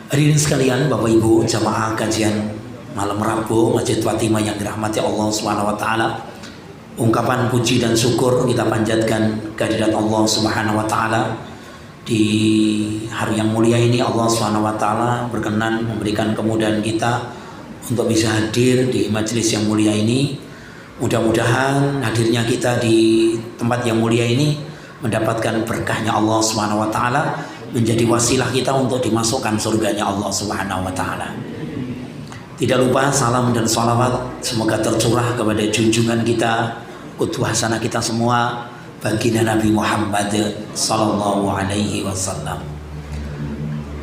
Hadirin sekalian, Bapak Ibu, jamaah kajian malam Rabu Masjid Fatimah yang dirahmati Allah Subhanahu wa taala. Ungkapan puji dan syukur kita panjatkan kehadirat Allah Subhanahu wa taala. Di hari yang mulia ini Allah Subhanahu wa taala berkenan memberikan kemudahan kita untuk bisa hadir di majelis yang mulia ini. Mudah-mudahan hadirnya kita di tempat yang mulia ini mendapatkan berkahnya Allah Subhanahu wa taala, menjadi wasilah kita untuk dimasukkan surganya Allah Subhanahu wa taala. Tidak lupa salam dan salawat semoga tercurah kepada junjungan kita, qudwah hasanah kita semua, baginda Nabi Muhammad sallallahu alaihi wasallam.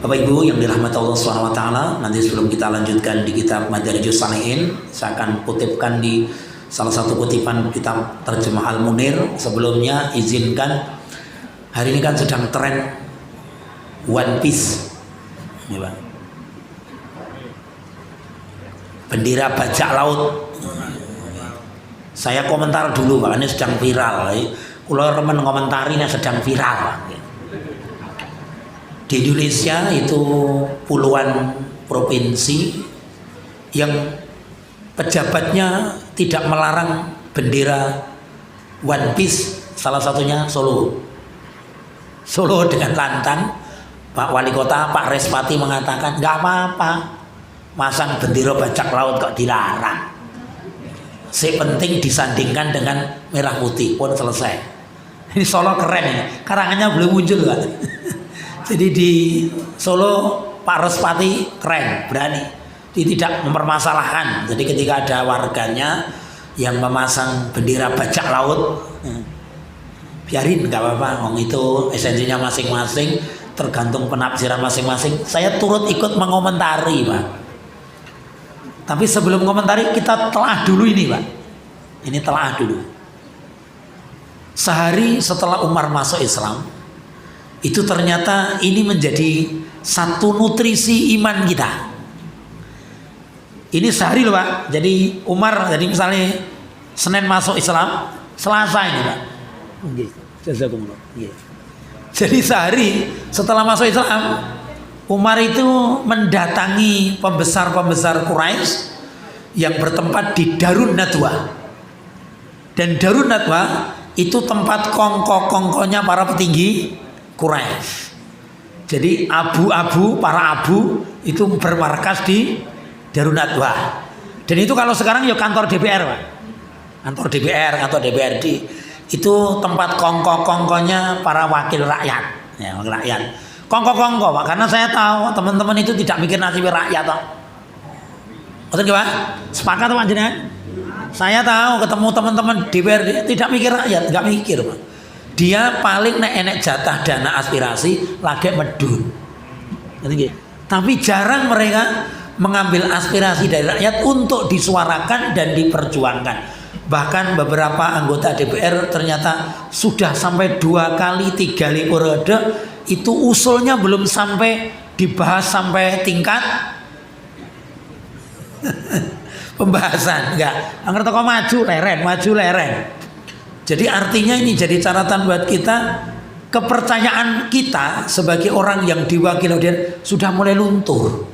Bapak Ibu yang dirahmati Allah Subhanahu wa taala, nanti sebelum kita lanjutkan di kitab Madarijus Shalihin, saya akan kutipkan di salah satu kutipan kitab Terjemah Al-Munir. Sebelumnya izinkan, hari ini kan sedang tren One Piece, ya, Pak. Bendera bajak laut. Saya komentar dulu, Pak, ini sedang viral. Kalau teman komentari ini sedang viral. Di Indonesia itu puluhan provinsi yang pejabatnya tidak melarang bendera One Piece, salah satunya Solo. Solo dengan lantang. Pak Wali Kota, Pak Respati mengatakan nggak apa-apa masang bendera bajak laut kok dilarang. Si penting disandingkan dengan merah putih pun selesai. Ini Solo keren ini, karangannya belum muncul kan. Jadi di Solo Pak Respati keren, berani. Dia tidak mempermasalahkan. Jadi ketika ada warganya yang memasang bendera bajak laut, biarin nggak apa-apa, wong itu esensinya masing-masing, tergantung penafsiran masing-masing. Saya turut ikut mengomentari, Pak. Tapi sebelum komentari kita telah dulu ini, Pak. Ini telah dulu. Sehari setelah Umar masuk Islam, itu ternyata ini menjadi satu nutrisi iman kita. Ini sehari loh, Pak. Jadi Umar, jadi misalnya Senin masuk Islam, Selasa ini, Pak. Jazakumullah. Jadi sehari setelah masuk Islam, Umar itu mendatangi pembesar-pembesar Quraisy yang bertempat di Darun Nadwa. Dan Darun Nadwa itu tempat kongko-kongkonya para petinggi Quraisy. Jadi para abu itu bermarkas di Darun Nadwa. Dan itu kalau sekarang ya kantor DPR, Pak. Kantor DPR, kantor DPRD. Itu tempat kongko-kongkonya para wakil rakyat, ya, wakil rakyat. Kongko-kongko, Pak, karena saya tahu teman-teman itu tidak mikir nasib rakyat, Pak. Betul nggak, Pak? Sepakat, Pak, jenengan? Saya tahu ketemu teman-teman DPR tidak mikir rakyat, nggak mikir, Pak. Dia paling enek jatah dana aspirasi lagi medun. Tapi jarang mereka mengambil aspirasi dari rakyat untuk disuarakan dan diperjuangkan. Bahkan beberapa anggota DPR ternyata sudah sampai 2 kali 3 kali periode itu usulnya belum sampai dibahas sampai tingkat pembahasan, enggak. Ngerti kok maju leren. Jadi artinya ini jadi catatan buat kita, kepercayaan kita sebagai orang yang diwakili sudah mulai luntur.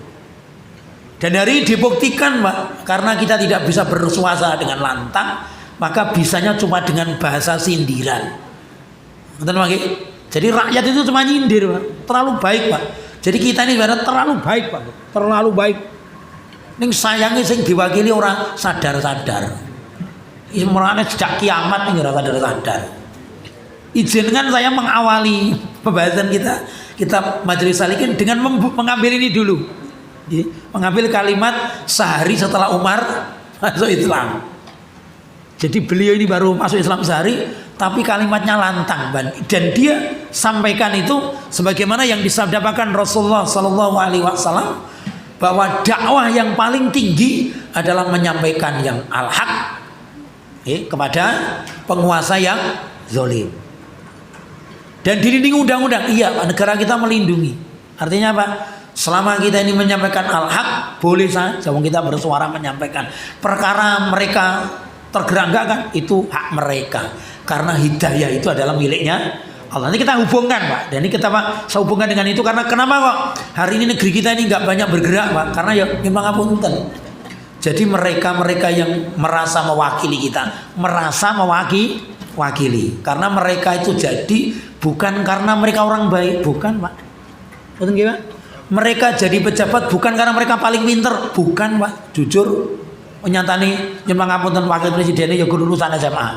Dan hari ini dibuktikan, Pak, karena kita tidak bisa bersuasa dengan lantang, maka bisanya cuma dengan bahasa sindiran. Jadi rakyat itu cuma nyindir, Pak. Terlalu baik, Pak. Jadi kita ini sebenarnya terlalu baik, Pak. Terlalu baik. Ini sayangnya sing diwakili orang sadar-sadar. Ini mulanya sejak kiamat ini orang sadar-sadar. Izinkan saya mengawali pembahasan kita Majelis Shalihin dengan mengambil ini dulu. Jadi, mengambil kalimat sehari setelah Umar masuk Islam. Jadi beliau ini baru masuk Islam sehari, tapi kalimatnya lantang, dan dia sampaikan itu sebagaimana yang disabdakan Rasulullah Sallallahu Alaihi Wasallam, bahwa dakwah yang paling tinggi adalah menyampaikan yang al-haq kepada penguasa yang zalim. Dan dilindungi undang-undang, iya, negara kita melindungi. Artinya apa? Selama kita ini menyampaikan al-haq, boleh saja kita bersuara menyampaikan. Perkara mereka tergerak enggak kan, itu hak mereka. Karena hidayah itu adalah miliknya Allah. Ini kita hubungkan Pak. Dan ini kita Pak, saya hubungkan dengan itu karena kenapa kok hari ini negeri kita ini nggak banyak bergerak Pak? Karena ya memang ngapunten. Jadi mereka-mereka yang merasa mewakili kita, merasa mewakili. Karena mereka itu jadi bukan karena mereka orang baik, bukan Pak. Betul nggih Pak? Mereka jadi pejabat bukan karena mereka paling pinter, bukan Pak. Jujur menyantani nyembah ngapunten wakil presidennya ya guru lulusan SMA.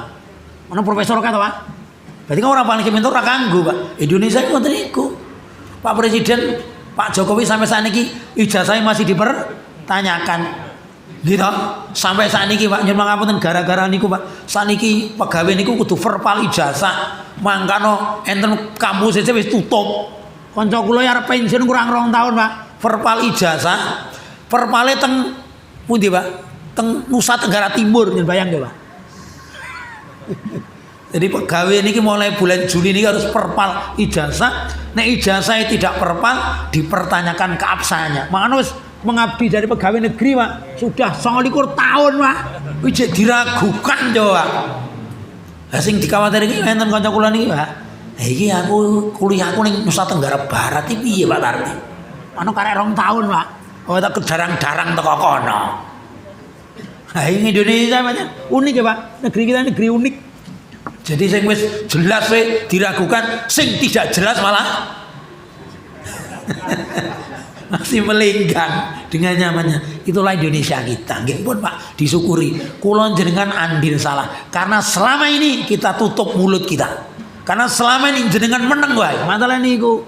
Mana profesor kata Pak? Berarti kan orang paling pinter ora kanggo Pak. Indonesia itu ngoten niku. Pak Presiden Pak Jokowi sampai saat ini ijazahnya masih dipertanyakan. Gitu. Sampai saat ini Pak nyembah ngapunten gara-gara niku Pak. Saat ini pegawai niku kudu verbal ijazah. Mangkano enten kampus aja wis tutup. Kanca kula ya arep pensiun kurang 2 tahun Pak. Verbal ijazah. Verbale teng pundi Pak? Teng Nusa Tenggara Timur, bayang nggih Pak. Jadi pegawai ini mulai bulan Juli ini harus perpal ijazah. Nek ijazah tidak perpal dipertanyakan keabsahannya. Makanya wis mengabdi dari pegawai negeri Pak sudah 29 tahun Pak. Wis diragukan coba. Lah sing dikhawatirke enten kanca kula niki Pak. Iki aku kuliahku ning Nusa Tenggara Barat iki piye Pak Tarti? Anu karek 2 tahun Pak. Oh tak kedarang-darang teko kono. Nah, ini Indonesia macam unik ya Pak. Negeri kita negeri unik. Jadi sing wis jelas we diragukan, sing tidak jelas malah masih melenggang dengan nyamannya. Itulah Indonesia kita. Nggih pun Pak, disyukuri. Kula jenengan andil salah. Karena selama ini kita tutup mulut kita. Karena selama ini jenengan meneng wae. Masalah niku.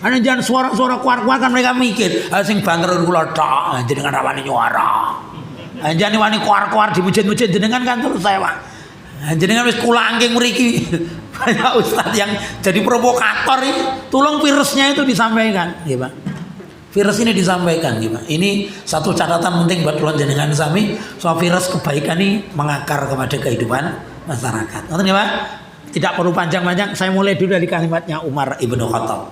Ana jangan suara-suara kuar-kuar kan mereka mikir, sing banter kula tok, jenengan rawani nyuara. Jangan wani kuar-kuar dimuji-muji jenengan kan terus saya Pak. Jenengan wis kula angking mriki. Banyak ustaz yang jadi provokator ini. Tolong virusnya itu disampaikan, nggih Pak. Virus ini disampaikan, nggih Pak. Ini satu catatan penting buat kula jenengan sami, soal virus kebaikan ini mengakar kepada kehidupan masyarakat. Ngoten nggih Pak? Tidak perlu panjang-panjang, saya mulai dulu dari kalimatnya Umar Ibnu Khattab.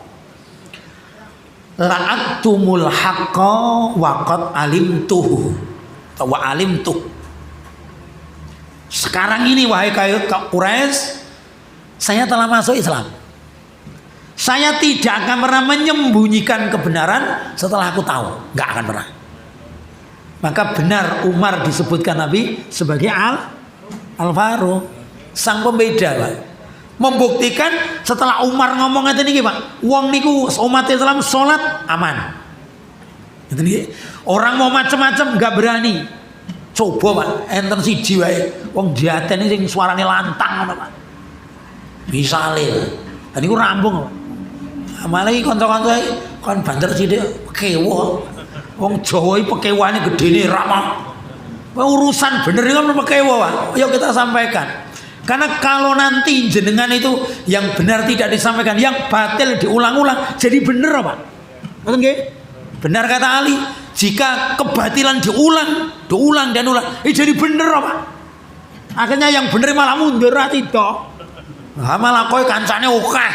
La'aktumul haqqa wa qad alimtuhu. Wa alimtuh. Sekarang ini wahai Quraisy, saya telah masuk Islam. Saya tidak akan pernah menyembunyikan kebenaran setelah aku tahu, nggak akan pernah. Maka benar Umar disebutkan Nabi sebagai Al-Faruq, sang pembeda, Pak. Membuktikan setelah Umar ngomong ngeten niki, Pak. Wong niku umat Islam salat aman. Ngeten niki. Orang mau macam-macam nggak berani. Coba Pak, enten siji wae wong diaten sing suarane lantang ngono Pak. Misale. Lah niku rambung, Pak. Malah iki kanca-kanca kon banter sithik pekewo. Wong Jawa iki pekewane gedene ramah. Urusan bener kan pekewo, Pak. Ayo kita sampaikan. Karena kalau nanti jenengan itu yang benar tidak disampaikan, yang batil diulang-ulang, jadi benar Pak. Betul nggih? Benar kata Ali, jika kebatilan diulang dan ulang, jadi benar Pak. Akhirnya yang benar malah mundur tidak. Malah kowe kancane akeh.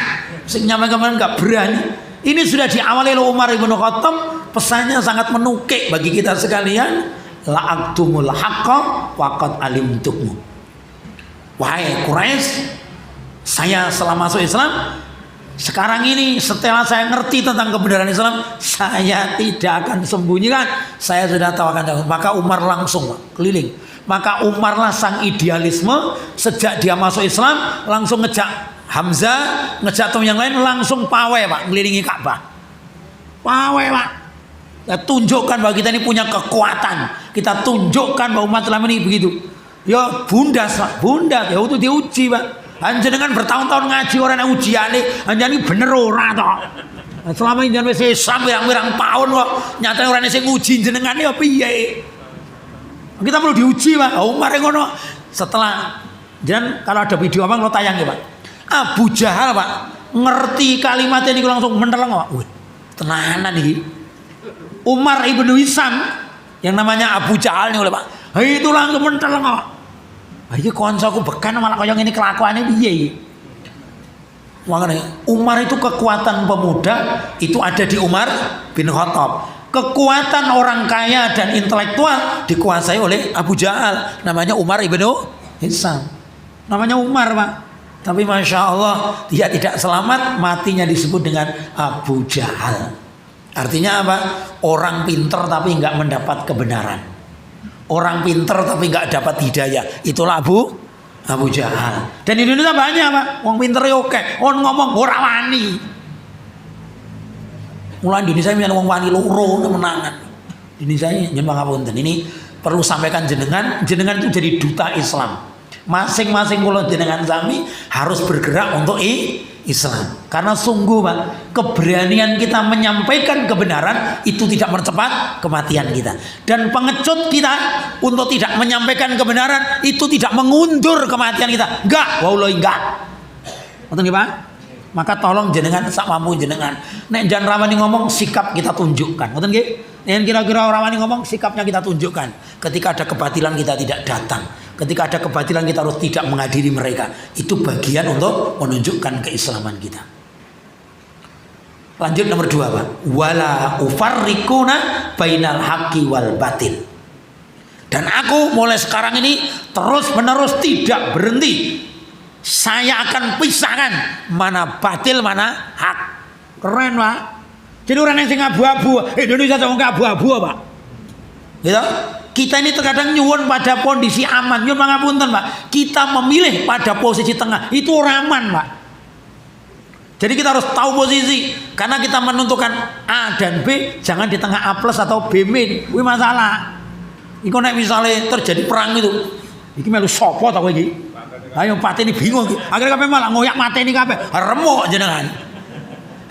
Sing nyampaikan enggak berani. Ini sudah diawali oleh Umar Ibnu Khattab, pesannya sangat menukik bagi kita sekalian, la'aktumul haqqa wa qad alimtuhu. Wahai Quraisy, saya setelah masuk Islam, sekarang ini setelah saya ngerti tentang kebenaran Islam, saya tidak akan sembunyikan. Saya sudah tahu akan tahu. Maka Umar langsung keliling. Maka Umarlah sang idealisme. Sejak dia masuk Islam, langsung ngejak Hamzah, ngejak teman yang lain, langsung pawai Pak, ngelilingi Ka'bah. Pawai Pak. Kita tunjukkan bahwa kita ini punya kekuatan. Kita tunjukkan bahwa umat Islam ini begitu. Ya bundas Pak, bundas ya itu diuji Pak. Panjenengan bertahun-tahun ngaji orang yang ujiane, anjani bener ora toh. Selama ini wis Islam pirang-pirang tahun kok nyatane orang sing nguji jenengan ya piye? Kita perlu diuji Pak. Umar ngono. Setelah dan kalau ada video apa lo tayang ya Pak. Abu Jahal Pak ngerti kalimat ini langsung menteleng Pak. Wih, tenanan iki. Umar ibnu Hisam yang namanya Abu Jahal nih oleh Pak. Itu langsung menteleng Pak. Iki koncoku bekan malah kaya ngene kelakuane piye iki. Makanya Umar itu kekuatan pemuda itu ada di Umar bin Khattab. Kekuatan orang kaya dan intelektual dikuasai oleh Abu Jahal. Namanya Umar ibnu Hisam. Namanya Umar Pak. Tapi Masya Allah dia tidak selamat, matinya disebut dengan Abu Jahal. Artinya apa? Orang pinter tapi nggak mendapat kebenaran. Orang pinter tapi nggak dapat hidayah. Itulah Abu Jahal. Dan di Indonesia banyak Pak. Wong pinter ya oke. Wong ngomong ora wani. Mulai Indonesia ini wong wani loro menangan. Indonesia ini nyen pangapunten. Ini perlu sampaikan jenengan itu jadi duta Islam. Masing-masing kula jenengan sami harus bergerak untuk Islam. Karena sungguh Pak, keberanian kita menyampaikan kebenaran itu tidak mempercepat kematian kita. Dan pengecut kita untuk tidak menyampaikan kebenaran itu tidak mengundur kematian kita. Enggak, wallahi enggak. Ngoten nggih Pak? Maka tolong jenengan sak mampu jenengan. Nek jan rawani ngomong sikap kita tunjukkan. Ngoten nggih? Nek kira-kira rawani ngomong sikapnya kita tunjukkan. Ketika ada kebatilan kita tidak datang. Ketika ada kebatilan kita harus tidak menghadiri mereka. Itu bagian untuk menunjukkan keislaman kita. Lanjut nomor 2 Pak. Wala ufarriquna bainal haqqi wal batil. Dan aku mulai sekarang ini terus menerus tidak berhenti. Saya akan pisahkan mana batil mana hak. Keren Pak. Jadi orang yang sing abu-abu Indonesia sama abu-abu Pak. Gitu? Kita ini terkadang nyuwun pada kondisi aman. Nyuwun pangapunten Pak. Kita memilih pada posisi tengah. Itu aman Pak. Jadi kita harus tahu posisi. Karena kita menentukan A dan B. Jangan di tengah A plus atau B min. Ini masalah. Ini nek misalnya terjadi perang itu. Ini melu sopo tau iki. Ayo pateni bingung iki. Akhirnya kabeh malah ngoyak mateni kabeh. Remuk jenengan.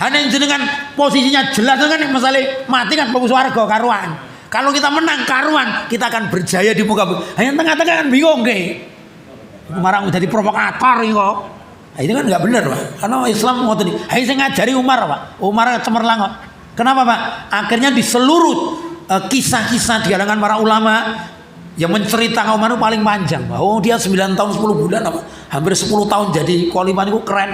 Hanya jenengan posisinya jelas kan masalah mati kan bagus warga karuan. Kalau kita menang karuan, kita akan berjaya di muka bumi. Hanya tengah-tengah kan bingung ke. Marang jadi provokator ini kok. Nah, itu kan nggak benar Pak. Karena Islam ngoten iki. Hanya saya ngajari Umar Pak. Umar cemerlang kok. Kenapa Pak? Akhirnya di seluruh kisah-kisah di kalangan para ulama yang menceritakan Umar itu paling panjang. Oh dia 9 tahun 10 bulan apa? Hampir 10 tahun jadi khalifah itu keren.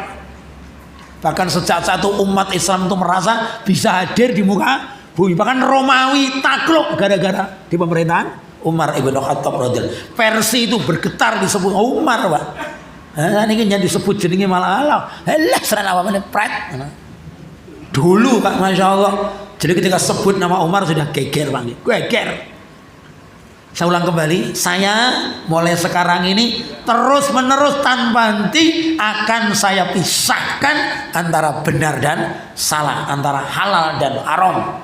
Bahkan sejak satu umat Islam itu merasa bisa hadir di muka bumi. Bahkan Romawi takluk gara-gara di pemerintahan Umar ibn Khattab radhiyallahu. Persia itu bergetar disebut Umar Pak. Nah, ini yang disebut jenenge malah Allah. Lah serana apa meneh pret. Dulu Pak Masya Allah. Jadi ketika sebut nama Umar sudah geger Pak. Geger. Saya ulang kembali, saya mulai sekarang ini terus menerus tanpa henti akan saya pisahkan antara benar dan salah, antara halal dan haram.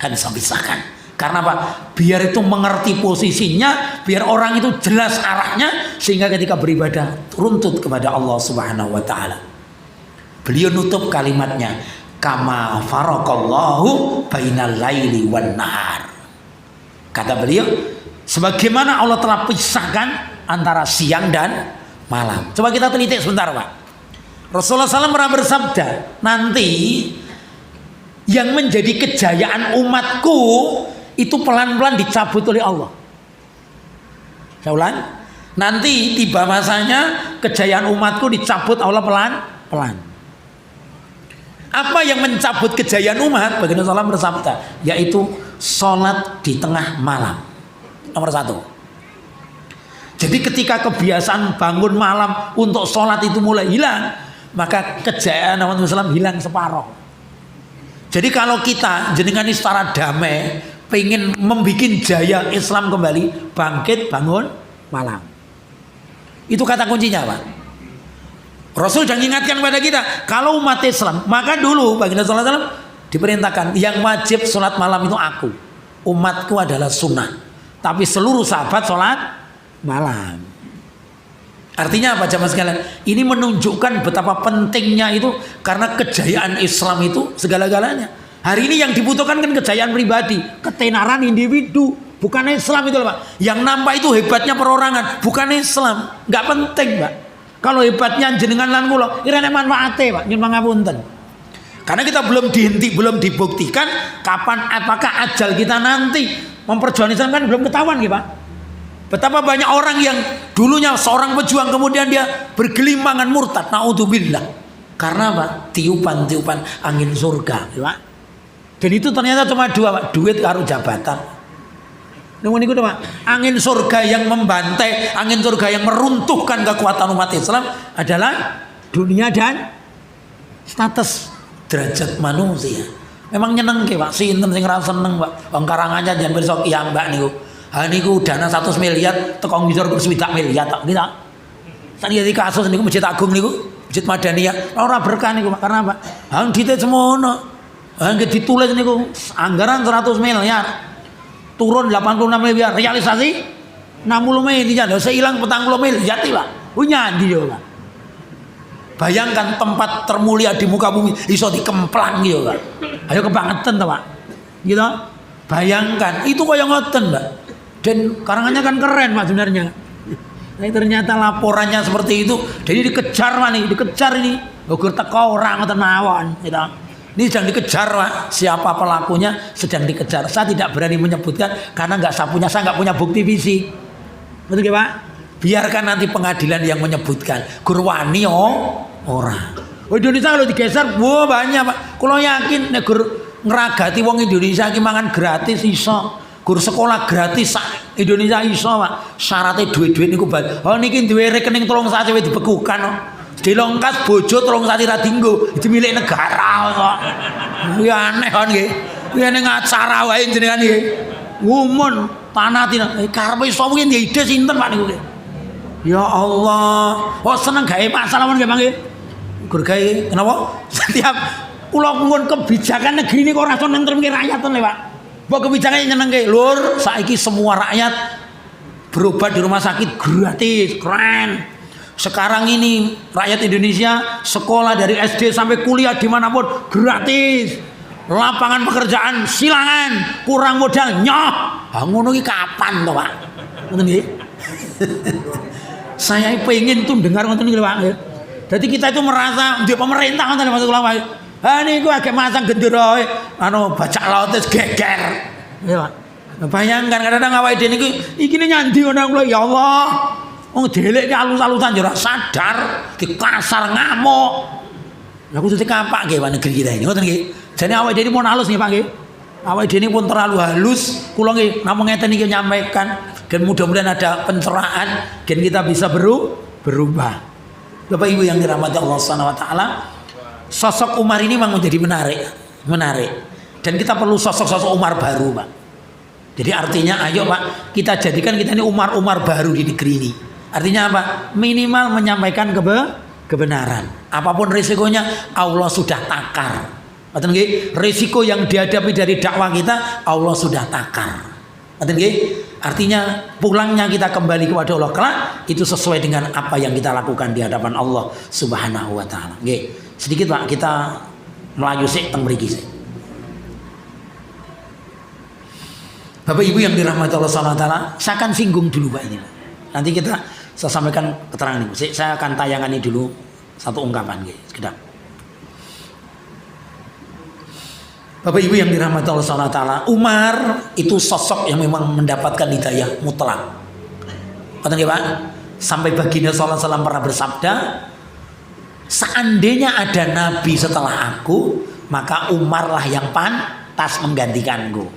Akan saya pisahkan. Karena apa? Biar itu mengerti posisinya, biar orang itu jelas arahnya, sehingga ketika beribadah runtut kepada Allah Subhanahu wa taala. Beliau nutup kalimatnya, kama faraqallahu bainal laili wan nahar. Kata beliau, sebagaimana Allah telah pisahkan antara siang dan malam. Coba kita teliti sebentar Pak. Rasulullah SAW pernah bersabda, nanti yang menjadi kejayaan umatku itu pelan-pelan dicabut oleh Allah. Saya ulang, nanti tiba masanya kejayaan umatku dicabut Allah pelan-pelan. Apa yang mencabut kejayaan umat? Baginda SAW bersabda, yaitu sholat di tengah malam. Nomor 1. Jadi ketika kebiasaan bangun malam untuk sholat itu mulai hilang, maka kejayaan Nabi SAW hilang separuh. Jadi kalau kita jenengan ini secara damai pengen membuat jaya Islam kembali, bangkit bangun malam. Itu kata kuncinya Pak. Rasul sudah mengingatkan kepada kita, kalau umat Islam, maka dulu Baginda sallallahu alaihi wasallam diperintahkan yang wajib sholat malam itu aku. Umatku adalah sunnah. Tapi seluruh sahabat sholat malam. Artinya apa jamaah sekalian? Ini menunjukkan betapa pentingnya itu, karena kejayaan Islam itu segala-galanya. Hari ini yang dibutuhkan kan kejayaan pribadi, ketenaran individu, bukan Islam itu Pak. Yang nampak itu hebatnya perorangan, bukan Islam. Nggak penting Pak. Kalau hebatnya jenengan lan kula, irene manfaate Pak, nyuwun pangapunten. Karena kita belum dibuktikan kapan apakah ajal kita nanti memperjuangkan Islam kan belum ketahuan gitu Pak. Betapa banyak orang yang dulunya seorang pejuang kemudian dia bergelimpangan murtad, naudzubillah. Karena apa? Tiupan-tiupan angin surga, gitu Pak. Dan itu ternyata cuma 2 Pak, duit karo jabatan. Nunggu niku Pak. Angin surga yang membantai, angin surga yang meruntuhkan kekuatan umat Islam adalah dunia dan status derajat manusia. Memang nyeneng ke Pak, sinten sing ra seneng Pak. Wong Karanganyar jan pirsa Mbak niku. Ha niku dana 100 miliar teko ngisor kursi 20 miliar tak nggih tak. Sakniki kasus niku Masjid Agung niku, Masjid Madaniyah ora berkah niku Pak. Karena apa? Ha dite semono. Ha nggih ditulis niku anggaran 100 miliar. Turun 86 miliar, realisasi 60 miliar. Lha seilang 40 miliar Pak. Punya ndi yo Pak. Bayangkan tempat termulia di muka bumi iso dikemplang yo Pak. Ayo kebangetan to Pak. Gitu. Bayangkan itu kaya ngoten Pak. Dan Karanganyar kan keren Pak sebenarnya. Tapi ternyata laporannya seperti itu. Jadi dikejar Pak nih, dikejar ini. Ugur teko ora ngoten mawon gitu. Ini sedang dikejar Pak. Siapa pelakunya sedang dikejar. Saya tidak berani menyebutkan karena saya nggak punya bukti fisik. Betul ya Pak? Biarkan nanti pengadilan yang menyebutkan. Gurwani orang. Indonesia kalau digeser, wah banyak Pak. Kalau yakin nek ngeragati wong Indonesia ki mangan gratis iso. Gur sekolah gratis Indonesia iso Pak. Syaratnya duit-duit niku bal. Oh niki duwe rekening tolong saja dibekukan. Dilongkas bojo tolong sati ra dinggo, itu milik negara kok. Ya aneh kan nggih. Ya ning acara wae jenengan nggih. Ngumun panatina. Karepe sapa ki ide sinten Pak niku nggih. Ya Allah. Oh seneng gawe masalah men nggih Pak nggih. Gur gawe kenapa? Setiap kula nuwun kebijakan negeri ini kok ora iso nentremke rakyat to Pak. Mbok kebijakan nyenengke. Lur, saiki semua rakyat berobat di rumah sakit gratis, keren. Sekarang ini rakyat Indonesia sekolah dari SD sampai kuliah dimanapun gratis. Lapangan pekerjaan silangan, kurang modal nyoh. Ngono iki kapan to Pak? Ngoten nggih. Saya pengen tuh dengar ngoten iki Pak. Jadi kita itu merasa di pemerintah ngoten maksud ulama. Ha niku agak masang gendera baca laut geger. Ya Pak. Bayangkan kadang-kadang awake dhewe niku iki nyandi ngono kula ya Allah. Wong delek ki alus-alusan ora sadar, dikasar ngamuk. Lah kudu dikapak nggih Pak negeri kita ini. Ngoten nggih. Jane awake dhewe pun halus nggih Pak nggih. Awake dhewe pun terlalu halus. Kula nggih namung ngeten iki nyampaikan dan mudah-mudahan ada pencerahan dan kita bisa berubah. Bapak Ibu yang dirahmati Allah Subhanahu wa taala, sosok Umar ini memang menjadi menarik. Dan kita perlu sosok-sosok Umar baru, Pak. Jadi artinya ayo Pak, kita jadikan kita ini Umar-Umar baru di negeri ini. Artinya apa? Minimal menyampaikan kebenaran. Apapun risikonya Allah sudah takar. Betul nggih? Risiko yang dihadapi dari dakwah kita Allah sudah takar. Betul nggih? Artinya pulangnya kita kembali kepada Allah kelak itu sesuai dengan apa yang kita lakukan di hadapan Allah Subhanahu wa taala. Nggih. Sedikit Pak, kita melayu sik teng mriki sik. Bapak Ibu yang dirahmati Allah Subhanahu wa taala, saya akan singgung dulu Pak ini. Nanti saya sampaikan keterangan ini. Saya akan tayangani dulu satu ungkapan gitu, sekedap. Bapak Ibu yang dirahmati Allah Subhanahu wa taala, Umar itu sosok yang memang mendapatkan hidayah mutlak. Betul nggih Pak? Sampai baginda sallallahu alaihi wasallam pernah bersabda, seandainya ada nabi setelah aku, maka Umarlah yang pantas menggantikanku.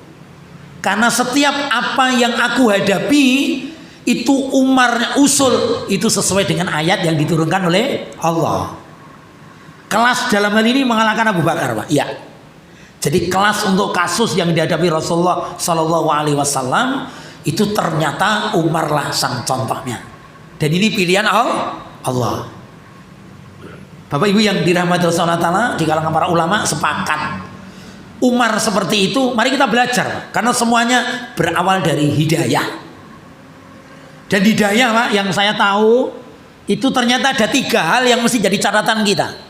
Karena setiap apa yang aku hadapi itu Umar usul itu sesuai dengan ayat yang diturunkan oleh Allah. Kelas dalam hal ini mengalahkan Abu Bakar, Pak. Ya. Jadi kelas untuk kasus yang dihadapi Rasulullah Sallallahu Alaihi Wasallam itu ternyata Umarlah sang contohnya. Dan ini pilihan Allah. Bapak Ibu yang dirahmati Allah Taala, di kalangan para ulama sepakat Umar seperti itu. Mari kita belajar, karena semuanya berawal dari hidayah. Dan hidayah Pak, yang saya tahu itu ternyata ada 3 hal yang mesti jadi catatan kita.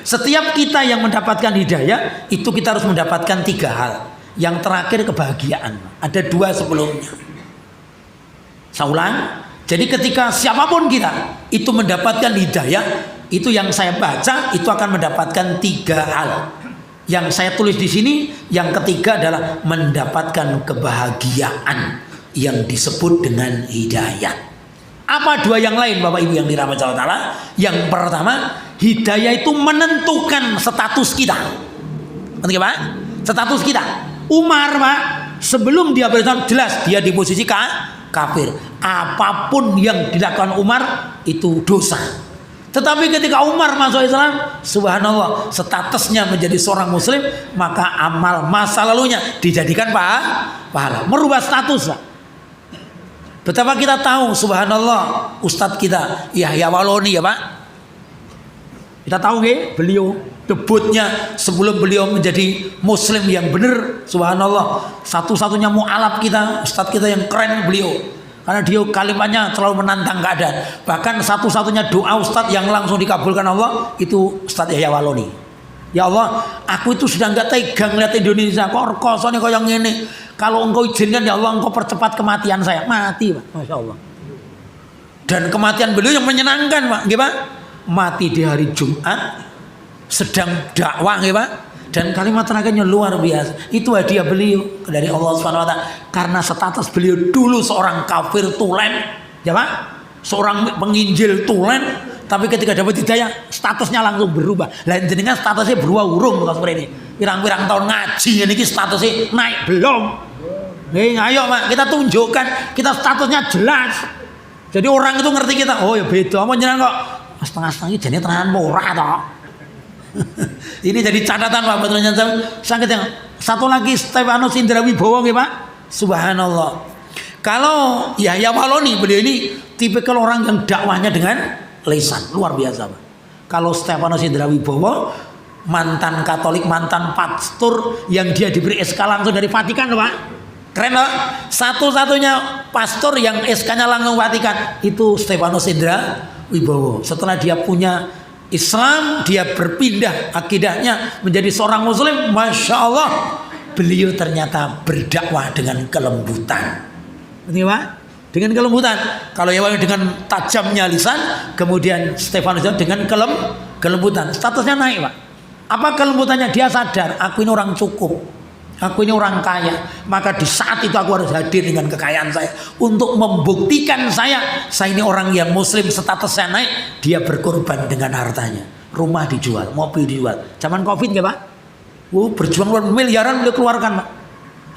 Setiap kita yang mendapatkan hidayah itu kita harus mendapatkan 3 hal. Yang terakhir kebahagiaan. Ada 2 sebelumnya. Saya ulang. Jadi ketika siapapun kita itu mendapatkan hidayah, itu yang saya baca itu akan mendapatkan 3 hal. Yang saya tulis di sini, yang ketiga adalah mendapatkan kebahagiaan yang disebut dengan hidayah. Apa 2 yang lain Bapak Ibu yang dirahmati Allah Ta'ala? Yang pertama, hidayah itu menentukan status kita. Ngerti Pak? Status kita. Umar Pak, sebelum dia berislam jelas dia di posisi kafir. Apapun yang dilakukan Umar itu dosa. Tetapi ketika Umar masuk Islam, subhanallah, statusnya menjadi seorang muslim, maka amal masa lalunya dijadikan pahala. Merubah status, Pak. Betapa kita tahu, subhanallah, ustadz kita Yahya Waloni ya Pak. Kita tahu nggih, beliau debutnya sebelum beliau menjadi muslim yang benar, subhanallah, satu-satunya mu'alaf kita, ustadz kita yang keren beliau. Karena dia kalimatnya terlalu menantang keadaan. Bahkan satu-satunya doa ustadz yang langsung dikabulkan Allah itu Ustadz Yahya Waloni. Ya Allah, aku itu sudah nggak tega ngeliat Indonesia kok rekosone kok yang ini. Kalau engkau izinkan ya Allah, engkau percepat kematian saya. Mati Pak, Masya Allah. Dan kematian beliau yang menyenangkan Pak, gimana? Mati di hari Jumat, sedang dakwah ya Pak. Dan kalimat tenaganya luar biasa. Itu hadiah beliau dari Allah SWT. Karena status beliau dulu seorang kafir tulen, ya Pak, seorang penginjil tulen. Tapi ketika dapat hidayah, statusnya langsung berubah. Lain jenengan statusnya berubah urung bukan seperti ini. Pirang-pirang tahun ngaji ini statusnya naik belum. Ayo Pak, kita tunjukkan kita statusnya jelas. Jadi orang itu ngerti kita. Oh ya beda. Apa jenengan kok setengah-setengah jadi tenanan murah toh. Ini jadi catatan Pak betulnya sakit yang satu lagi Stefanus Indra Wibowo ya Pak. Subhanallah. Kalau Yahya Waloni beliau ini tipikal orang yang dakwahnya dengan lisan luar biasa Pak. Kalau Stefanus Indra Wibowo mantan Katolik, mantan pastor yang dia diberi SK langsung dari Vatikan Pak. Keren loh. Satu-satunya pastor yang SK-nya langsung Vatikan itu Stefanus Indra Wibowo. Setelah dia punya Islam, dia berpindah akidahnya menjadi seorang muslim. Masya Allah, beliau ternyata berdakwah dengan kelembutan. Ini Pak, dengan kelembutan. Kalau yang dengan tajamnya lisan, kemudian Stefanus dengan kelembutan. Statusnya naik Pak. Apa kelembutannya? Dia sadar, aku ini orang cukup, aku ini orang kaya. Maka di saat itu aku harus hadir dengan kekayaan saya untuk membuktikan saya ini orang yang muslim, status saya naik. Dia berkorban dengan hartanya. Rumah dijual, mobil dijual. Zaman Covid ya Pak, berjuang miliaran beliau keluarkan Pak.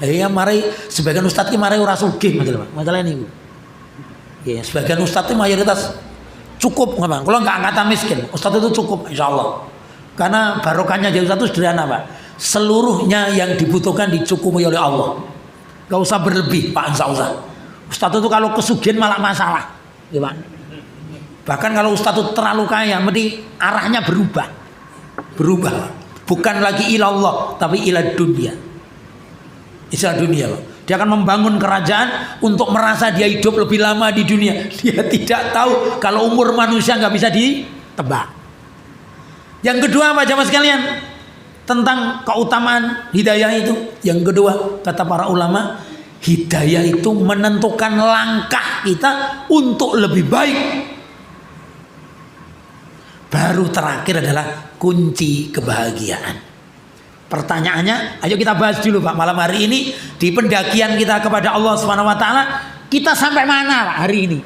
Ya mari sebagian ustadz ki mari ora sugih masalah ini. Ya, sebagian ustadz itu mayoritas cukup nggak Pak. Kalau nggak angkatan miskin, ustadz itu cukup insya Allah. Karena barokahnya jadi ustadz itu sederhana Pak. Seluruhnya yang dibutuhkan dicukupi oleh Allah. Gak usah berlebih Pak, gak usah. Ustadz itu kalau kesugihan malah masalah ya Pak. Bahkan kalau ustadz itu terlalu kaya mesti arahnya berubah. Bukan lagi ilallah tapi ila dunia. Istilah dunia Pak. Dia akan membangun kerajaan untuk merasa dia hidup lebih lama di dunia. Dia tidak tahu kalau umur manusia gak bisa ditebak. Yang kedua Pak jamaah sekalian, tentang keutamaan hidayah itu. Yang kedua kata para ulama, hidayah itu menentukan langkah kita untuk lebih baik. Baru terakhir adalah kunci kebahagiaan. Pertanyaannya, ayo kita bahas dulu Pak malam hari ini di pendakian kita kepada Allah Subhanahu wa taala, kita sampai mana Pak hari ini?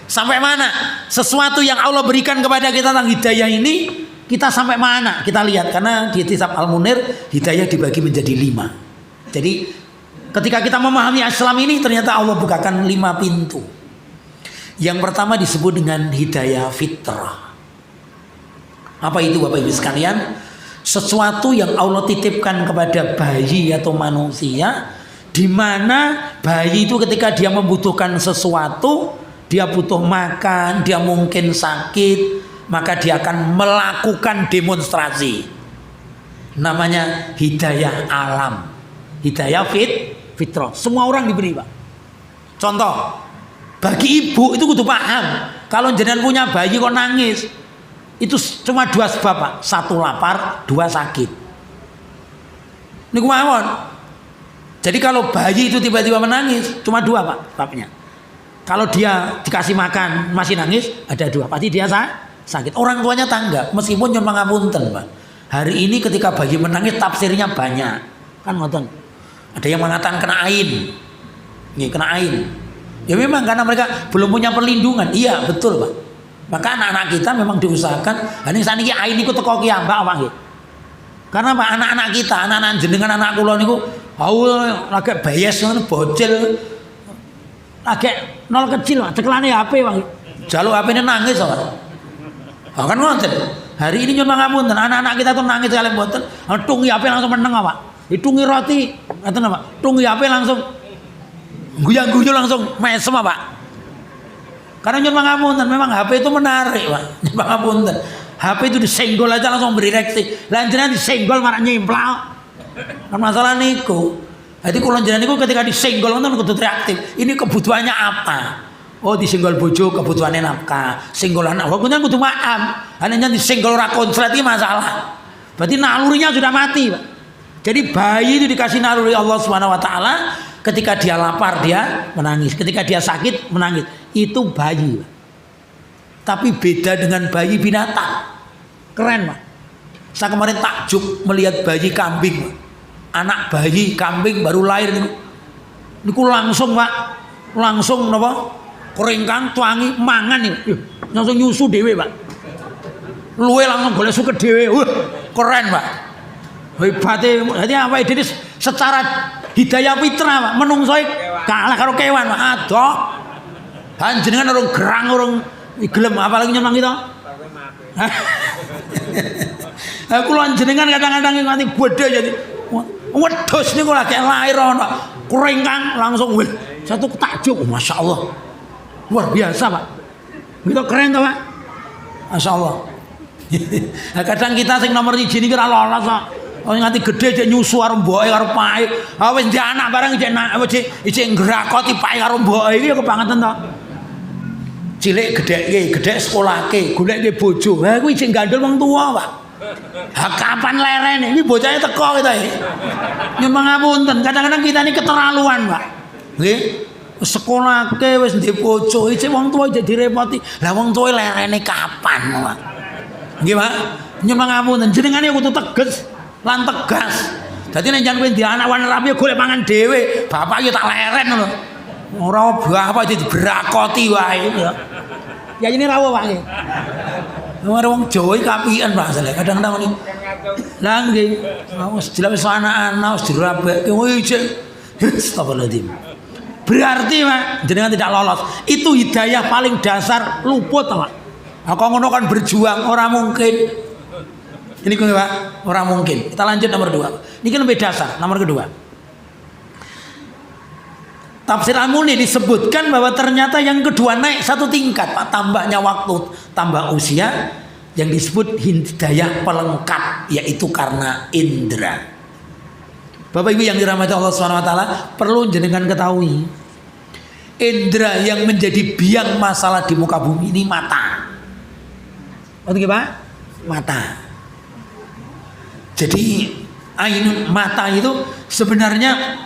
Sampai mana? Sesuatu yang Allah berikan kepada kita tentang hidayah ini, kita sampai mana? Kita lihat, karena di kitab Al-Munir hidayah dibagi menjadi 5. Jadi ketika kita memahami Islam ini, ternyata Allah bukakan 5 pintu. Yang pertama disebut dengan hidayah fitrah. Apa itu Bapak Ibu sekalian? Sesuatu yang Allah titipkan kepada bayi atau manusia, di mana bayi itu ketika dia membutuhkan sesuatu, dia butuh makan, dia mungkin sakit, maka dia akan melakukan demonstrasi. Namanya hidayah alam, hidayah fitrah. Semua orang diberi Pak. Contoh, bagi ibu itu kudu paham, kalau jenengan punya bayi kok nangis, itu cuma 2 sebab Pak. 1 lapar, 2 sakit. Ini kumawon. Jadi kalau bayi itu tiba-tiba menangis, cuma 2 Pak sebabnya. Kalau dia dikasih makan masih nangis, ada 2, pasti dia sakit. Orang tuanya tanggap, meskipun nyuwun pangapunten Pak. Hari ini ketika bayi menangis tafsirnya banyak, kan ngoten. Ada yang mengatakan kena ain, kena ain. Ya memang karena mereka belum punya perlindungan. Iya betul Pak. Maka anak-anak kita memang diusahakan. Ini saat ini ain ikut teko kiambak Pak. Karena Pak anak-anak kita, anak-anak jenengan, anak kula niku lagi bayes ngono bocil. Lagi nol kecil Pak, cekelane HP Pak. Jaluk HP-ne nangis Pak. Kan ngoten. Hari ini nyuwun pangapunten, anak-anak kita tuh nangis kali mboten. Tungi HP langsung meneng Pak. Ditungi roti, ngoten Pak. Tungi HP langsung guyang-guyu langsung mesem Pak. Karena nyuwun pangapunten memang HP itu menarik Pak. Nyuwun pangapunten. HP itu disenggol aja langsung bereaksi. Lah jenengan disenggol malah nyemplak. Kan masalah niku. Jadi kalau jenengan niku ketika disenggol ngoten kudu reaktif. Ini kebutuhannya apa? Oh disenggol bojo kebutuhannya nafkah. Senggol anak hukumnya kudu maaf. Hanya disenggol ora konslet iki masalah. Berarti nalurinya sudah mati, Pak. Jadi bayi itu dikasih naluri Allah Subhanahu wa taala, ketika dia lapar dia menangis, ketika dia sakit menangis. Itu bayi, Pak. Tapi beda dengan bayi binatang. Keren, Pak. Saya kemarin takjub melihat bayi kambing, Pak. Anak bayi kambing baru lahir niku langsung Pak, langsung napa keringkang tuangi mangan niku langsung nyusu dhewe Pak, luwe langsung golek suket dhewe. Keren Pak, hebate. Jadi apa ini secara hidayah fitrah Pak, menungso kalah karo kewan Pak. Adoh panjenengan orang gerang orang gelem apalagi nyemang kita. Aku lan jenengan kadang-kadang nganti bodho jadi wedhus niku lagi lahir ana keringkang langsung satu takjub, Masya Allah, luar biasa Pak. Itu keren toh Pak, Masya Allah. Nah, kadang kita sing nomor 1 niki ora lolos kok. Nganti gede cek nyusu karo mboke karo pake. Wis ndek anak barang cek ngrakoti pake karo mboke iki ya kebangetan to. Cilik gedhe sekolahke, goleke bojo. Ha kuwi cek gandul wong tuwa Pak. Kapan leren ini bocahnya teko kita ya. Nyuwun pangapunten, kadang-kadang kita ini keterlaluan, Pak. Nggih. Sekolah ke wis ndek bojo, iki wong tuwa jadi repoti. Lah wong tuwa lerene kapan, Pak? Nggih, Pak. Nyuwun pangapunten, jenengane kudu tegas lan tegas. Dadi nek jan kowe ndek anak wan rapi golek pangan dhewe, bapak yo tak leren ngono. Ora bapak jadi berakoti wae ya. Ya ini rawuh Pak nggih. Wong Jawa iki kapian Pak asale. Kadang-kadang ngene. Lah nggih, wis jelas anak-anak wis dirabeke. Oh iki. Astagfirullahaladzim. Berarti Pak, jenengan tidak lolos. Itu hidayah paling dasar luput Pak. Aku ngono kan berjuang ora mungkin. Ini kok Pak, ora mungkin. Kita lanjut nomor 2. Ini kan lebih dasar, nomor kedua. Tafsir Al-Muni disebutkan bahwa ternyata yang kedua naik satu tingkat Pak, tambahnya waktu, tambah usia, yang disebut hidayah pelengkap, yaitu karena indera. Bapak Ibu yang dirahmati Allah SWT, perlu jenengan ketahui, indera yang menjadi biang masalah di muka bumi ini mata. Oke Pak? Mata. Jadi mata itu sebenarnya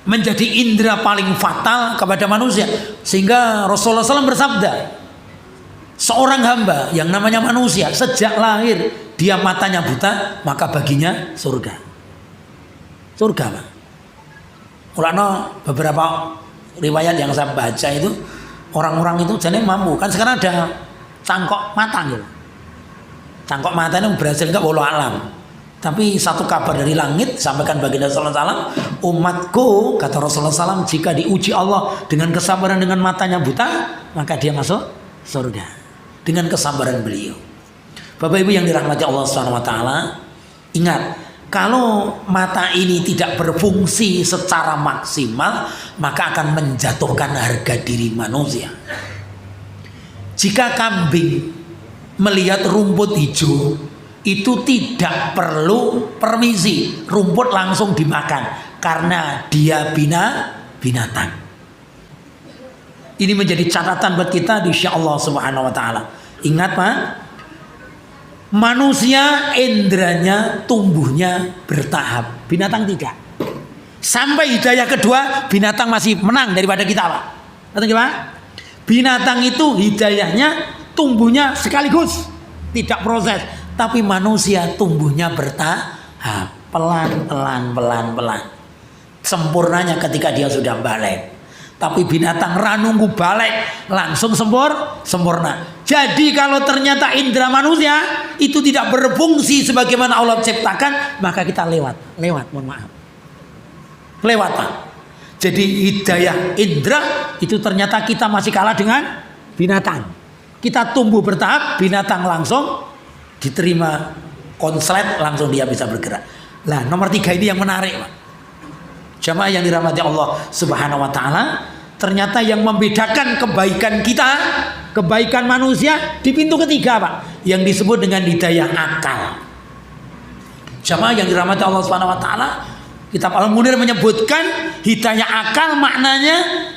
menjadi indera paling fatal kepada manusia, sehingga Rasulullah SAW bersabda, seorang hamba yang namanya manusia sejak lahir dia matanya buta, maka baginya surga. Surga Pak. Ulama beberapa riwayat yang saya baca itu orang-orang itu jadi mampu kan. Sekarang ada cangkok mata gitu. Cangkok mata ini berhasil enggak wallahu alam. Tapi satu kabar dari langit sampaikan baginda sallallahu alaihi wasallam, umatku kata Rasulullah SAW, jika diuji Allah dengan kesabaran dengan matanya buta, maka dia masuk surga dengan kesabaran beliau. Bapak Ibu yang dirahmati Allah Subhanahu wa taala, ingat, kalau mata ini tidak berfungsi secara maksimal, maka akan menjatuhkan harga diri manusia. Jika kambing melihat rumput hijau, itu tidak perlu permisi, rumput langsung dimakan karena dia binatang. Ini menjadi catatan buat kita di insya Allah Subhanahu wa taala. Ingat Pak, manusia indranya tumbuhnya bertahap, binatang tidak. Sampai hidayah kedua binatang masih menang daripada kita Pak. Ngerti Pak? Binatang itu hidayahnya tumbuhnya sekaligus, tidak proses. Tapi manusia tumbuhnya bertahap, pelan. Sempurnanya ketika dia sudah balik. Tapi binatang ranunggu balik langsung sempurna. Jadi kalau ternyata indera manusia itu tidak berfungsi sebagaimana Allah ciptakan, maka kita lewat, mohon maaf. kelewatan. Jadi hidayah indra itu ternyata kita masih kalah dengan binatang. Kita tumbuh bertahap, binatang langsung diterima konslet, langsung dia bisa bergerak. Nah, nomor 3 ini yang menarik, Pak. Jamaah yang dirahmati Allah Subhanahu wa taala, ternyata yang membedakan kebaikan kita, kebaikan manusia di pintu ketiga, Pak, yang disebut dengan hidayah akal. Jamaah yang dirahmati Allah Subhanahu wa taala, Kitab Al-Munir menyebutkan hidayah akal maknanya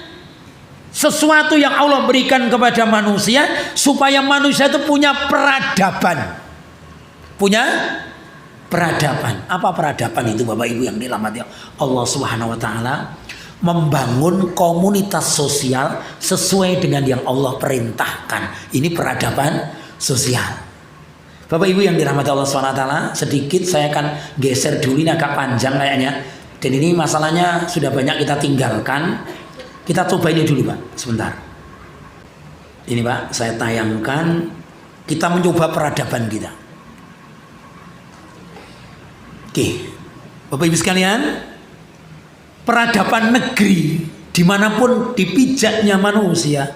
sesuatu yang Allah berikan kepada manusia supaya manusia itu punya peradaban. Punya peradaban. Apa peradaban itu, Bapak Ibu yang dirahmati Allah Subhanahu wa taala? Membangun komunitas sosial sesuai dengan yang Allah perintahkan. Ini peradaban sosial. Bapak Ibu yang dirahmati Allah SWT, sedikit saya akan geser dulu, ini agak panjang kayaknya. Dan ini masalahnya sudah banyak kita tinggalkan. Kita coba ini dulu, Pak, sebentar. Ini, Pak, saya tayangkan. Kita mencoba peradaban kita. Oke, Bapak Ibu sekalian, peradaban negeri dimanapun dipijaknya manusia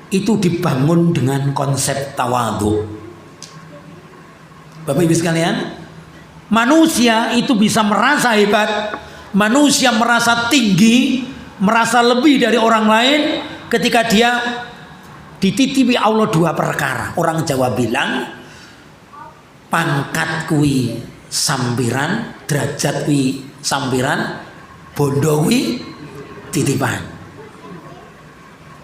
itu dibangun dengan konsep tawadhu. Bapak Ibu sekalian, manusia itu bisa merasa hebat, manusia merasa tinggi, merasa lebih dari orang lain ketika dia dititipi Allah 2 perkara. Orang Jawa bilang, pangkat kui sambiran, derajat kui sambiran, bondo kui titipan.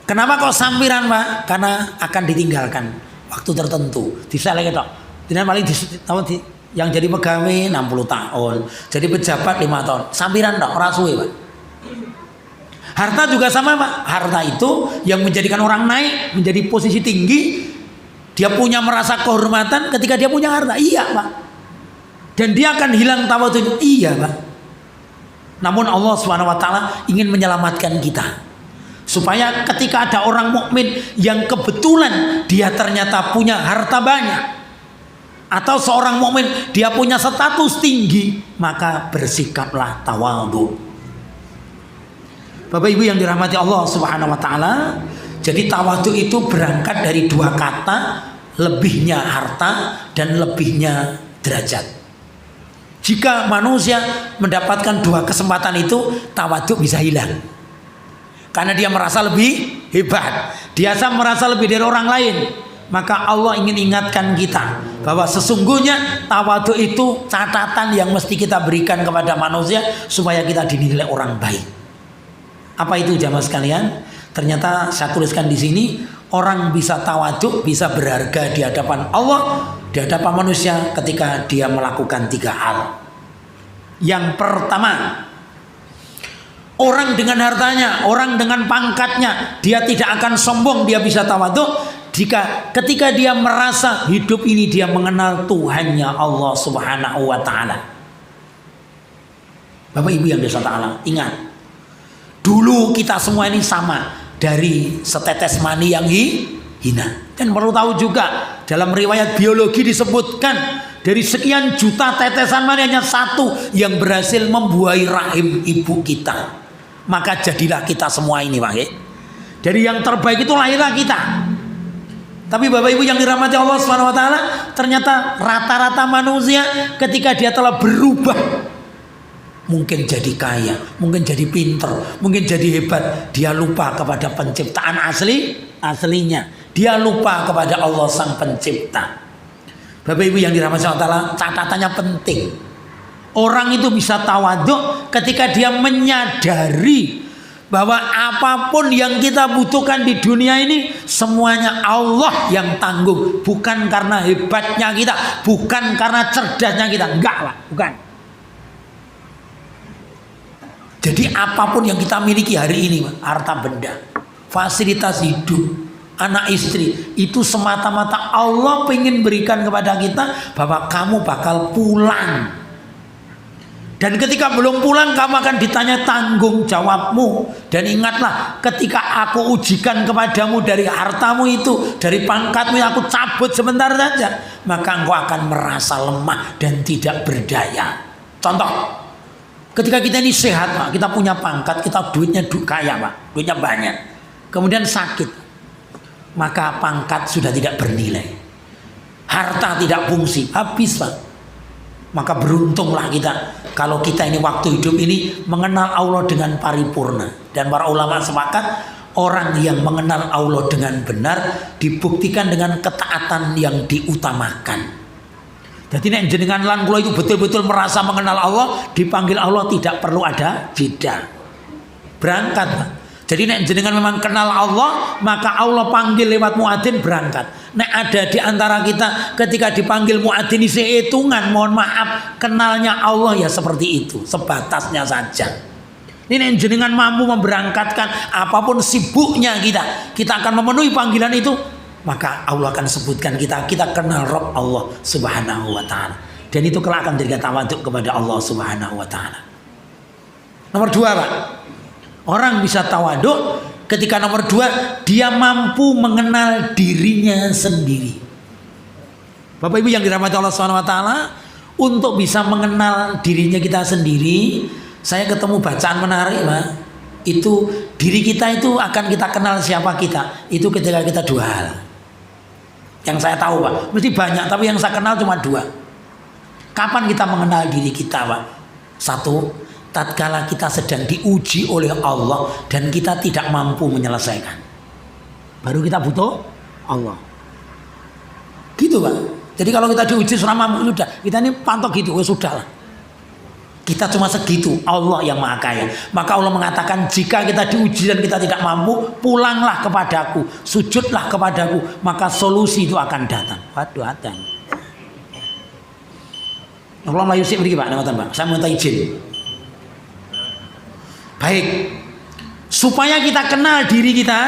Kenapa kok sambiran, Pak? Karena akan ditinggalkan waktu tertentu. Disaleh ketok. Tidak paling yang jadi pegawai 60 tahun, jadi pejabat 5 tahun, sampiran dok, ora suwe, Pak. Harta juga sama, Pak. Harta itu yang menjadikan orang naik menjadi posisi tinggi, dia punya merasa kehormatan ketika dia punya harta, iya, Pak. Dan dia akan hilang tawadhunya, iya, Pak. Namun Allah SWT ingin menyelamatkan kita supaya ketika ada orang mukmin yang kebetulan dia ternyata punya harta banyak, atau seorang mukmin dia punya status tinggi, maka bersikaplah tawadhu. Bapak Ibu yang dirahmati Allah Subhanahu wa taala, jadi tawadhu itu berangkat dari 2 kata, lebihnya harta dan lebihnya derajat. Jika manusia mendapatkan 2 kesempatan itu, tawadhu bisa hilang. Karena dia merasa lebih hebat, dia merasa lebih dari orang lain. Maka Allah ingin ingatkan kita bahwa sesungguhnya tawadhu itu catatan yang mesti kita berikan kepada manusia supaya kita dinilai orang baik. Apa itu, jamaah sekalian? Ternyata saya tuliskan di sini, orang bisa tawadhu, bisa berharga di hadapan Allah, di hadapan manusia ketika dia melakukan 3 hal. Yang pertama, orang dengan hartanya, orang dengan pangkatnya, dia tidak akan sombong, dia bisa tawadhu ketika dia merasa hidup ini dia mengenal Tuhannya Allah Subhanahu wa taala. Bapak Ibu yang dirahmati Allah, ingat, dulu kita semua ini sama, dari setetes mani yang hina. Dan perlu tahu juga, dalam riwayat biologi disebutkan dari sekian juta tetesan mani hanya 1 yang berhasil membuahi rahim ibu kita. Maka jadilah kita semua ini, Pak. Dari yang terbaik itu lahirlah kita. Tapi Bapak Ibu yang dirahmati Allah Subhanahu wa taala, ternyata rata-rata manusia ketika dia telah berubah, mungkin jadi kaya, mungkin jadi pinter, mungkin jadi hebat, dia lupa kepada penciptaan aslinya. Dia lupa kepada Allah Sang Pencipta. Bapak Ibu yang dirahmati Allah taala, catatannya penting. Orang itu bisa tawadhu ketika dia menyadari bahwa apapun yang kita butuhkan di dunia ini semuanya Allah yang tanggung, bukan karena hebatnya kita, bukan karena cerdasnya kita, enggak lah, bukan. Jadi apapun yang kita miliki hari ini, harta benda, fasilitas hidup, anak istri, itu semata-mata Allah ingin berikan kepada kita bahwa kamu bakal pulang. Dan ketika belum pulang kamu akan ditanya tanggung jawabmu. Dan ingatlah, ketika aku ujikan kepadamu dari hartamu itu, dari pangkatmu yang aku cabut sebentar saja, maka engkau akan merasa lemah dan tidak berdaya. Contoh, Ketika kita ini sehat Pak, kita punya pangkat, kita duitnya kaya Pak, duitnya banyak. Kemudian sakit, maka pangkat sudah tidak bernilai, harta tidak fungsi, habis Pak. Maka beruntunglah kita kalau kita ini waktu hidup ini mengenal Allah dengan paripurna. Dan para ulama sepakat, orang yang mengenal Allah dengan benar dibuktikan dengan ketaatan yang diutamakan. Jadi nek jenengan lan kula itu betul-betul merasa mengenal Allah, dipanggil Allah tidak perlu ada jeda. Berangkat Pak. Jadi nek jenengan memang kenal Allah, maka Allah panggil lewat muadzin berangkat. Nek ada di antara kita ketika dipanggil muadzin isi hitungan, mohon maaf, kenalnya Allah ya seperti itu, sebatasnya saja. Ini nek jenengan mampu memberangkatkan apapun sibuknya kita akan memenuhi panggilan itu, maka Allah akan sebutkan kita kenal Rabb Allah Subhanahu wa taala. Dan itu kelak akan menjadikan tawaduk kepada Allah Subhanahu wa taala. Nomor 2 Pak. Orang bisa tawaduk ketika nomor 2 dia mampu mengenal dirinya sendiri. Bapak Ibu yang dirahmati Allah Subhanahu wa taala, untuk bisa mengenal dirinya kita sendiri, saya ketemu bacaan menarik Pak. Itu diri kita itu akan kita kenal siapa kita. Itu ketika kita 2 hal. Yang saya tahu Pak, mesti banyak tapi yang saya kenal cuma 2. Kapan kita mengenal diri kita Pak? 1, tatkala kita sedang diuji oleh Allah dan kita tidak mampu menyelesaikan, baru kita butuh Allah. Gitu Pak. Jadi kalau kita diuji selama sudah, kita ini pantok gitu, sudah lah. Kita cuma segitu, Allah yang maha kaya. Maka Allah mengatakan jika kita diuji dan kita tidak mampu, pulanglah kepadaku, sujudlah kepadaku, maka solusi itu akan datang. Waduh, datang. Allah Melayu sih beri Pak, saya minta izin. Baik, supaya kita kenal diri kita,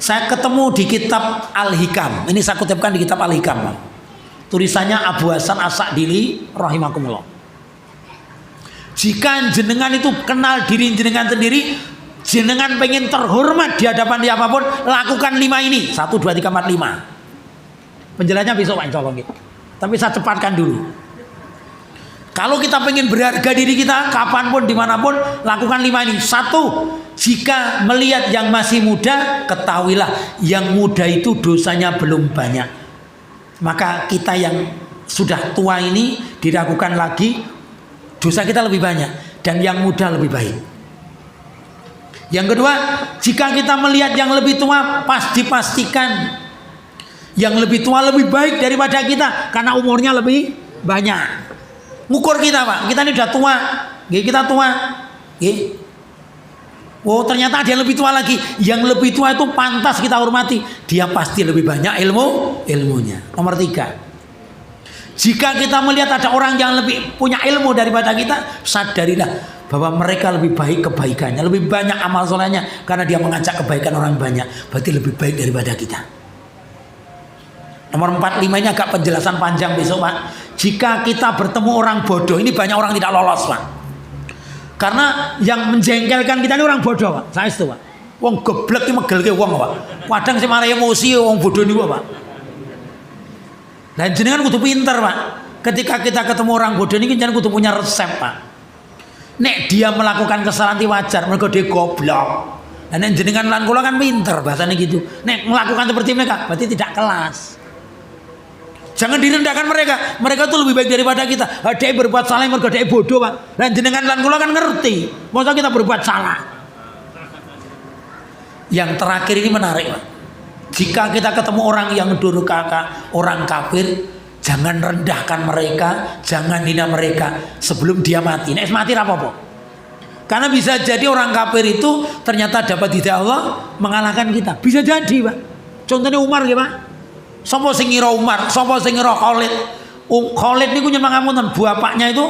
saya ketemu di kitab Al-Hikam. Ini saya kutipkan di kitab Al-Hikam. Tulisannya Abu Hasan As-Sa'dili rahimakumullah. Jika jenengan itu kenal diri jenengan sendiri, jenengan pengen terhormat di hadapan siapapun, lakukan 5 ini. 1, 2, 3, 4, 5. Penjelasannya besok Pak insyaallah. Tapi saya cepatkan dulu. Kalau kita pengen berharga diri kita, kapanpun, dimanapun, lakukan 5 ini. 1, jika melihat yang masih muda, ketahuilah yang muda itu dosanya belum banyak. Maka kita yang sudah tua ini diragukan lagi, dosa kita lebih banyak. Dan yang muda lebih baik. Yang kedua, jika kita melihat yang lebih tua, pasti pastikan yang lebih tua lebih baik daripada kita, karena umurnya lebih banyak. Ngukur kita Pak, kita ini udah tua, kita tua, oh ternyata ada yang lebih tua lagi. Yang lebih tua itu pantas kita hormati, dia pasti lebih banyak ilmunya. Nomor 3, jika kita melihat ada orang yang lebih punya ilmu daripada kita, sadarilah bahwa mereka lebih baik kebaikannya, lebih banyak amal solehnya, karena dia mengajak kebaikan orang banyak, berarti lebih baik daripada kita. Nomor 4, 5 ini agak penjelasan panjang besok Pak. Jika kita bertemu orang bodoh, ini banyak orang tidak lolos Pak. Karena yang menjengkelkan kita ini orang bodoh Pak. Saya itu Pak. Wong geblek ini megelke wong Pak. Kadang sing mari emosi wong bodoh niku Pak. Dan jenengan kudu pinter Pak. Ketika kita ketemu orang bodoh ini jenengan kudu punya resep Pak. Nek dia melakukan kesalahan itu wajar, mergo dia goblok. Dan jenengan lan kula kan pinter bahasanya gitu. Nek melakukan seperti mereka berarti tidak kelas. Jangan direndahkan mereka. Mereka itu lebih baik daripada kita. Dia berbuat salah mergo dia bodoh Pak. Dan jenengan lan kula kan ngerti. Masa kita berbuat salah. Yang terakhir ini menarik Pak. Jika kita ketemu orang yang durhaka, orang kafir, jangan rendahkan mereka, jangan hina mereka sebelum dia mati. Nek mati ra apa-apa. Karena bisa jadi orang kafir itu ternyata dapat hidayah Allah mengalahkan kita. Bisa jadi Pak. Contohnya Umar ya Pak. Sapa sing ngira Umar, sapa sing ngira Khalid? Khalid niku nyembah ngapunten, bapaknya itu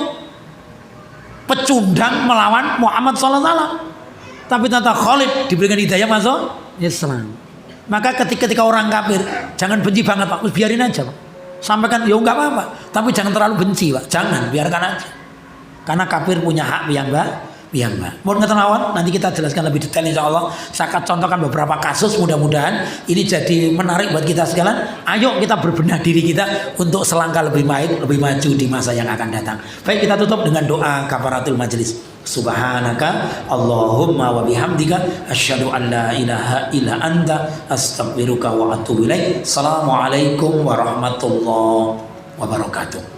pecundang melawan Muhammad sallallahu alaihi wasallam. Tapi ternyata Khalid diberikan hidayah masuk Islam. Maka ketika orang kafir, jangan benci banget Pak, biarin aja Pak. Sampaikan ya enggak apa-apa, tapi jangan terlalu benci Pak. Jangan, biarkan aja. Karena kafir punya hak Iya Mbak. Mohon ngeten nanti kita jelaskan lebih detail insya Allah. Saya akan contohkan beberapa kasus, mudah-mudahan ini jadi menarik buat kita sekalian. Ayo kita berbenah diri kita untuk selangkah lebih baik, lebih maju di masa yang akan datang. Baik, kita tutup dengan doa kafaratul majelis. Subhanaka Allahumma wa bihamdika asyhadu an la ilaha illa anta astaghfiruka wa atubu ilaik. Assalamualaikum warahmatullahi wabarakatuh.